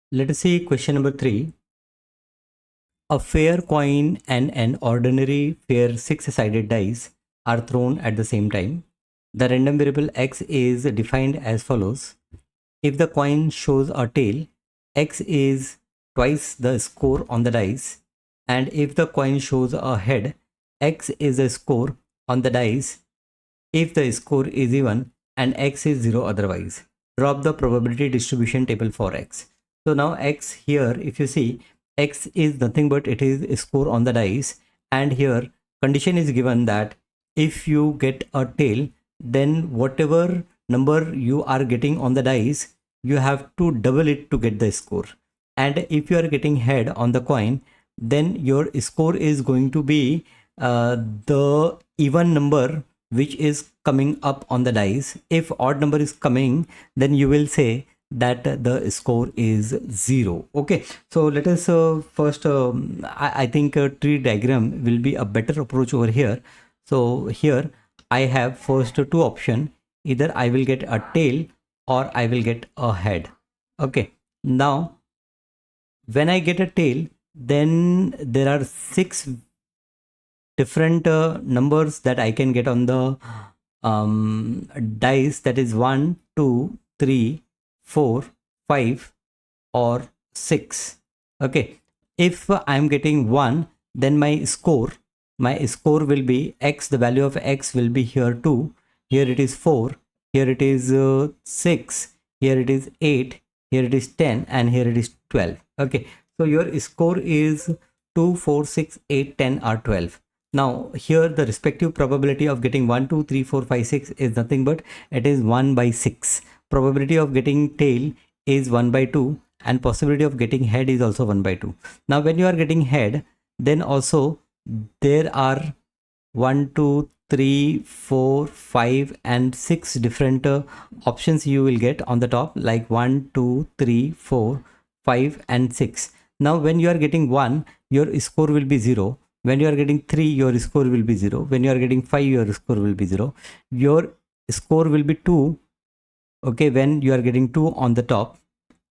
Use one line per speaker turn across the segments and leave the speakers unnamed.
Let us see question number 3. A fair coin and an ordinary fair six-sided dice are thrown at the same time. The random variable x is defined as follows. If the coin shows a tail, x is twice the score on the dice, and if the coin shows a head, x is the score on the dice if the score is even and x is 0 otherwise. Drop the probability distribution table for x. So now x here, if you see, x is nothing but it is a score on the dice, and here condition is given that if you get a tail, then whatever number you are getting on the dice, you have to double it to get the score. And if you are getting head on the coin, then your score is going to be the even number which is coming up on the dice. If odd number is coming, then you will say that the score is 0. Okay, so let us first I think a tree diagram will be a better approach over here. So here I have first two option, either I will get a tail or I will get a head. Okay, now when I get a tail, then there are 6 different numbers that I can get on the dice, that is 1, 2, 3, 4, 5 or 6. Okay, if I'm getting 1, then my score will be x. The value of x will be here 2, here it is 4, here it is 6, here it is 8, here it is 10, and here it is 12. Okay, so your score is 2, 4, 6, 8, 10 or 12. Now here the respective probability of getting 1, 2, 3, 4, 5, 6 is nothing but it is 1 by 6. Probability of getting tail is 1 by 2, and possibility of getting head is also 1 by 2. Now when you are getting head, then also there are 1, 2, 3, 4, 5 and 6 different options you will get on the top, like 1, 2, 3, 4, 5 and 6. Now when you are getting 1, your score will be 0. When you are getting 3, your score will be 0. When you are getting 5, your score will be 0. Your score will be 2. Okay, when you are getting 2 on the top,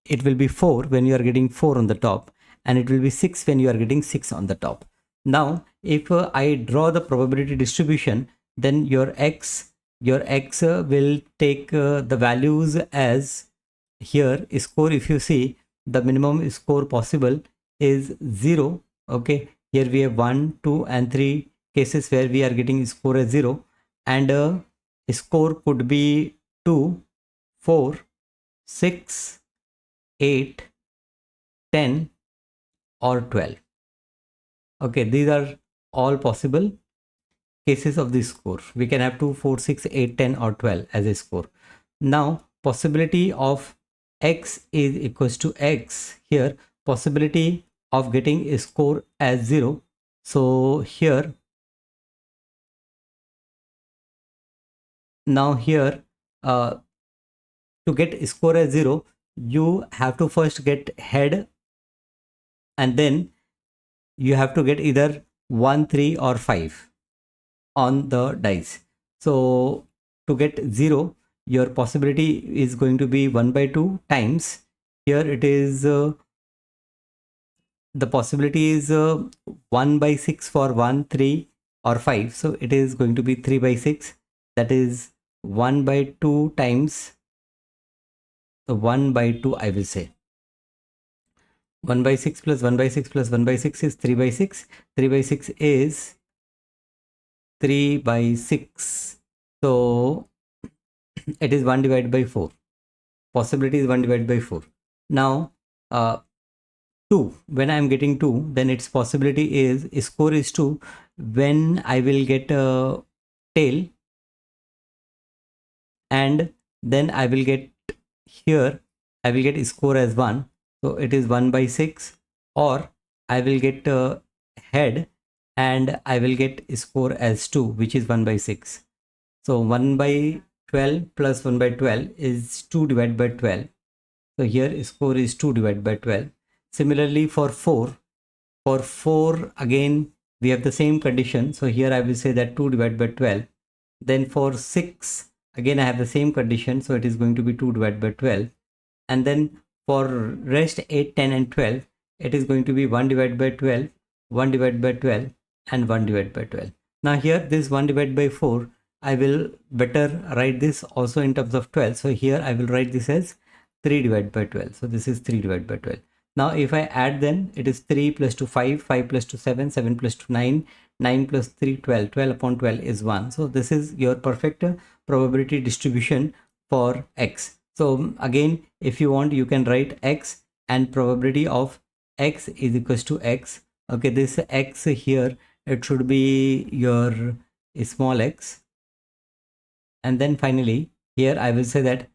it will be 4 when you are getting 4 on the top, and it will be 6 when you are getting 6 on the top. Now if I draw the probability distribution, then your x will take the values as here score. If you see, the minimum score possible is 0. Okay, here we have 1, 2 and 3 cases where we are getting score as 0, and score could be 2, 4, 6, 8, 10 or 12. Okay, these are all possible cases of this score. We can have 2, 4, 6, 8, 10 or 12 as a score. Now possibility of x is equals to x. Here possibility of getting a score as 0. So here, now here to get a score as 0, you have to first get head, and then you have to get either 1, 3 or 5 on the dice. So to get 0, your possibility is going to be 1 by 2 times, here it is the possibility is 1 by 6 for 1, 3 or 5. So it is going to be 3 by 6, that is 1 by 2 times the 1 by 2, I will say 1 by 6 plus 1 by 6 plus 1 by 6 is 3 by 6. 3 by 6 is 3 by 6. So it is 1 divided by 4. Possibility is 1 divided by 4. Now 2, when I am getting 2, then its possibility is score is 2 when I will get a tail, and then I will get here, I will get score as 1. So it is 1 by 6, or I will get a head and I will get score as 2, which is 1 by 6. So 1 by 12 plus 1 by 12 is 2 divided by 12. So here score is 2 divided by 12. Similarly for 4 again we have the same condition. So here I will say that 2 divided by 12. Then for 6 again I have the same condition. So it is going to be 2 divided by 12. And then For rest 8, 10 and 12, it is going to be 1 divided by 12, 1 divided by 12 and 1 divided by 12. Now here this 1 divided by 4, I will better write this also in terms of 12. So here I will write this as 3 divided by 12. So this is 3 divided by 12. Now if I add, then it is 3 plus 2 5, 5 plus 2 7, 7 plus 2 9, 9 plus 3 12, 12 upon 12 is 1. So this is your perfect probability distribution for x. So again, if you want, you can write x and probability of x is equals to x. Okay, this x here, it should be your small x. And then finally, here I will say that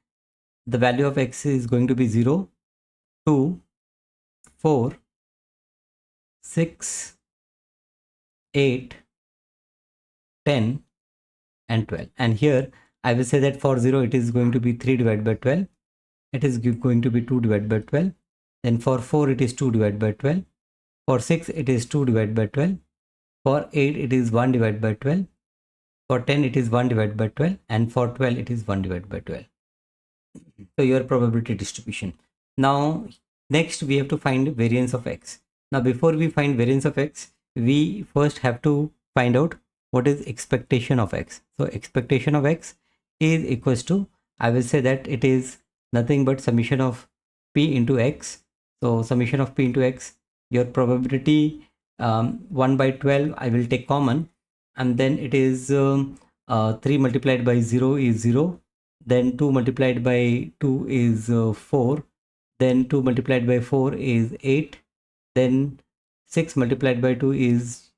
the value of x is going to be 0, 2, 4, 6, 8, 10 and 12. And here I will say that for 0 it is going to be 3 divided by 12. It is going to be 2 divided by 12. Then for 4 it is 2 divided by 12. For 6 it is 2 divided by 12. For 8 it is 1 divided by 12. For 10 it is 1 divided by 12. And for 12 it is 1 divided by 12. So your probability distribution. Now next we have to find variance of x. Now before we find variance of x, we first have to find out what is expectation of x. So expectation of x is equals to, I will say that it is nothing but summation of p into x. So summation of p into x, your probability 1 by 12 I will take common, and then it is 3 multiplied by 0 is 0, then 2 multiplied by 2 is 4, then 2 multiplied by 4 is 8, then 6 multiplied by 2 is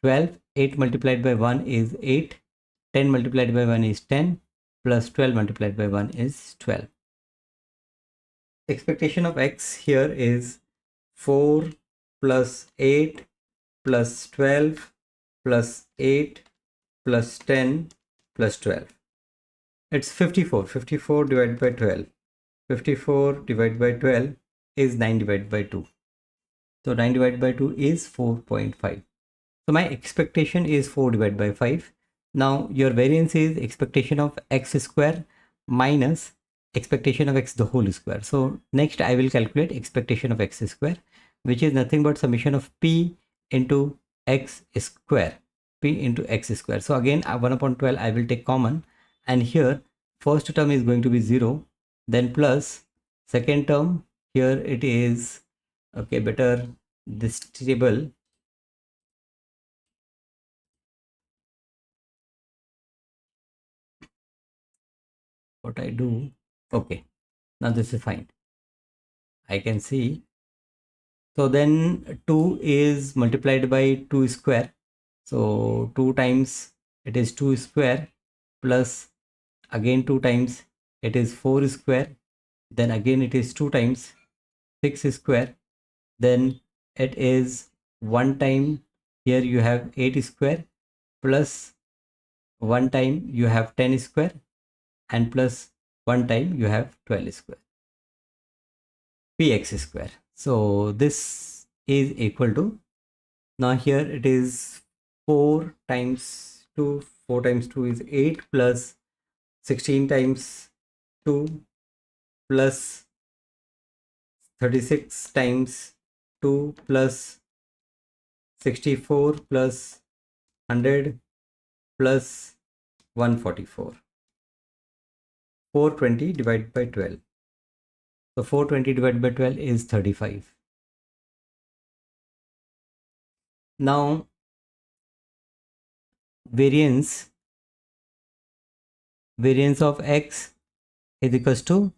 12, 8 multiplied by 1 is 8, 10 multiplied by 1 is 10, plus 12 multiplied by 1 is 12. Expectation of x here is 4 plus 8 plus 12 plus 8 plus 10 plus 12. It's 54. 54 divided by 12. 54 divided by 12 is 9 divided by 2. So 9 divided by 2 is 4.5. So my expectation is 4 divided by 5. Now your variance is expectation of x square minus expectation of x the whole square. So next I will calculate expectation of x square, which is nothing but summation of p into x square. P into x square. So again 1 upon 12 I will take common, and here first term is going to be 0, then plus second term, here it is, okay, better this table, what I do, okay, now this is fine, I can see. So then 2 is multiplied by 2 square, so 2 times it is 2 square, plus again 2 times it is 4 square, then again it is 2 times 6 square, then it is 1 time, here you have 8 square, plus 1 time you have 10 square, and plus 1 time you have 12 square, px square. So this is equal to, now here it is 4 times 2, 4 times 2 is 8, plus 16 times 2, plus 36 times 2, plus 64, plus 100, plus 144. 420 divided by 12. So 420 divided by 12 is 35. Now variance of x is equals to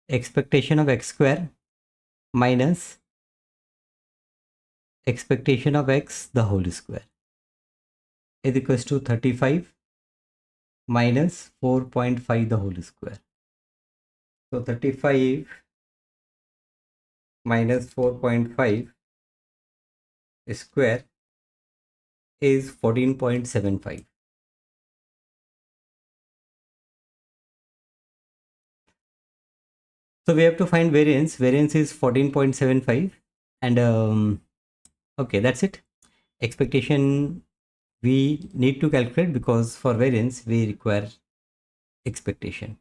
expectation of x square minus expectation of x the whole square is equals to 35 minus 4.5 the whole square. So 35 minus 4.5 square is 14.75. So we have to find variance. Variance is 14.75, and okay, that's it. Expectation we need to calculate, because for variance we require expectation.